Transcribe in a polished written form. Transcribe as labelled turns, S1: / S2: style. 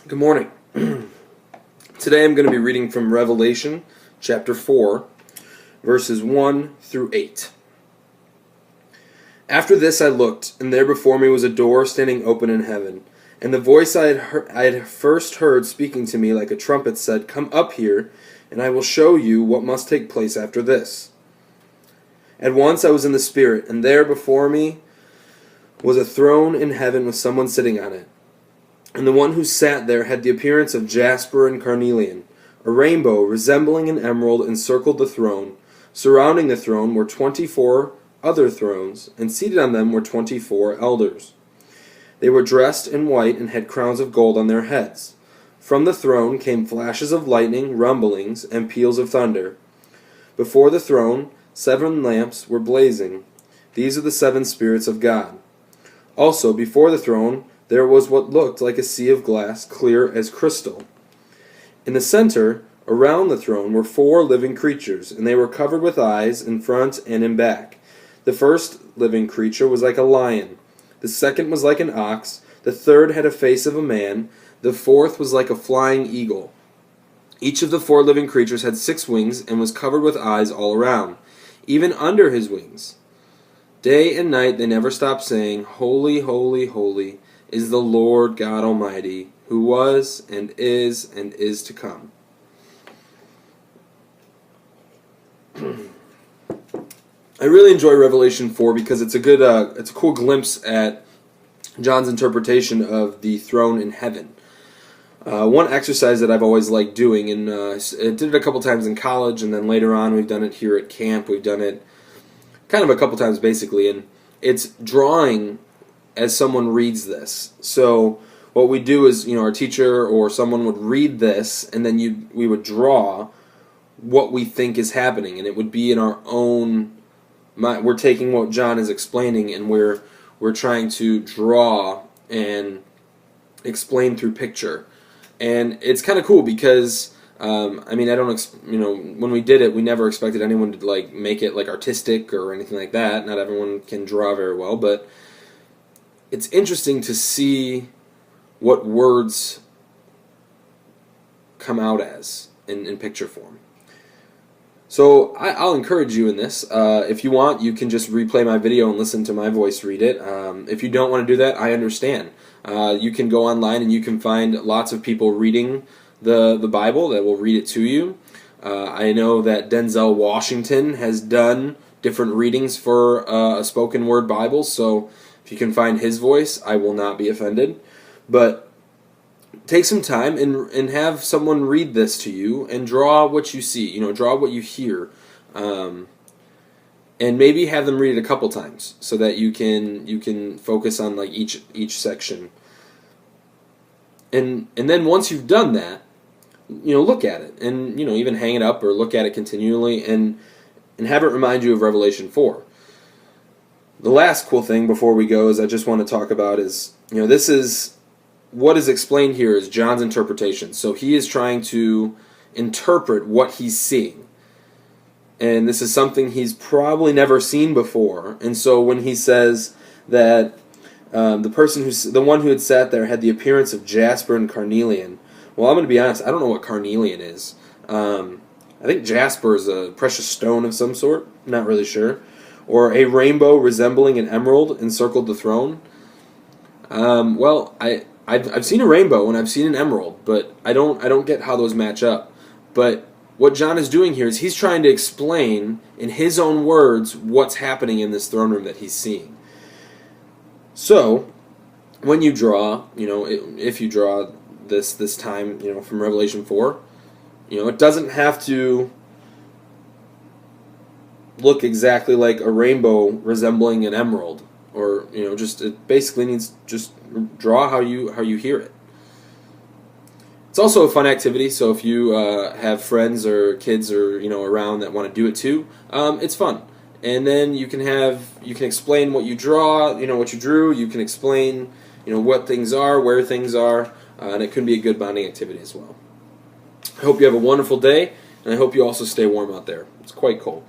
S1: Good morning. Today I'm going to be reading from Revelation chapter 4, verses 1 through 8. After this I looked, and there before me was a door standing open in heaven. And the voice I had first heard speaking to me like a trumpet said, "Come up here, and I will show you what must take place after this." At once I was in the Spirit, and there before me was a throne in heaven with someone sitting on it. And the one who sat there had the appearance of jasper and carnelian. A rainbow resembling an emerald encircled the throne. Surrounding the throne were 24 other thrones, and seated on them were 24 elders. They were dressed in white and had crowns of gold on their heads. From the throne came flashes of lightning, rumblings, and peals of thunder. Before the throne 7 lamps were blazing. These are the 7 spirits of God. Also before the throne there was what looked like a sea of glass, clear as crystal. In the center, around the throne, were 4 living creatures, and they were covered with eyes in front and in back. The first living creature was like a lion. The second was like an ox. The third had a face of a man. The fourth was like a flying eagle. Each of the 4 living creatures had 6 wings and was covered with eyes all around, even under his wings. Day and night they never stopped saying, "Holy, holy, holy is the Lord God Almighty, who was and is to come." I really enjoy Revelation 4 because it's a cool glimpse at John's interpretation of the throne in heaven. One exercise that I've always liked doing, and I did it a couple times in college, and then later on we've done it here at camp. We've done it kind of a couple times basically, and it's drawing as someone reads this. So what we do is, our teacher or someone would read this, and then we would draw what we think is happening, and it would be in our own mind. We're taking what John is explaining, and we're trying to draw and explain through picture. And it's kind of cool because when we did it, we never expected anyone to make it artistic or anything like that. Not everyone can draw very well, but it's interesting to see what words come out as in picture form. So I'll encourage you in this. If you want, you can just replay my video and listen to my voice read it. If you don't want to do that, I understand. You can go online and you can find lots of people reading the Bible that will read it to you. I know that Denzel Washington has done different readings for a spoken word Bible, so if you can find his voice, I will not be offended. But take some time and have someone read this to you and draw what you see, draw what you hear. And maybe have them read it a couple times so that you can focus on each section. And then once you've done that, look at it and even hang it up or look at it continually and have it remind you of Revelation 4. The last cool thing before we go is I just want to talk about is, this is what is explained here is John's interpretation. So he is trying to interpret what he's seeing. And this is something he's probably never seen before. And so when he says that the one who had sat there had the appearance of jasper and carnelian, well, I'm going to be honest, I don't know what carnelian is. I think jasper is a precious stone of some sort. Not really sure. Or a rainbow resembling an emerald encircled the throne. Well, I've seen a rainbow and I've seen an emerald, but I don't get how those match up. But what John is doing here is he's trying to explain in his own words what's happening in this throne room that he's seeing. So when you draw, if you draw this time, from Revelation 4, it doesn't have to look exactly like a rainbow resembling an emerald, or it basically needs just draw how you hear it. It's also a fun activity, so if you have friends or kids or around that want to do it too, it's fun. And then you can explain what you draw, what you drew. You can explain what things are, where things are, and it can be a good bonding activity as well. I hope you have a wonderful day, and I hope you also stay warm out there. It's quite cold.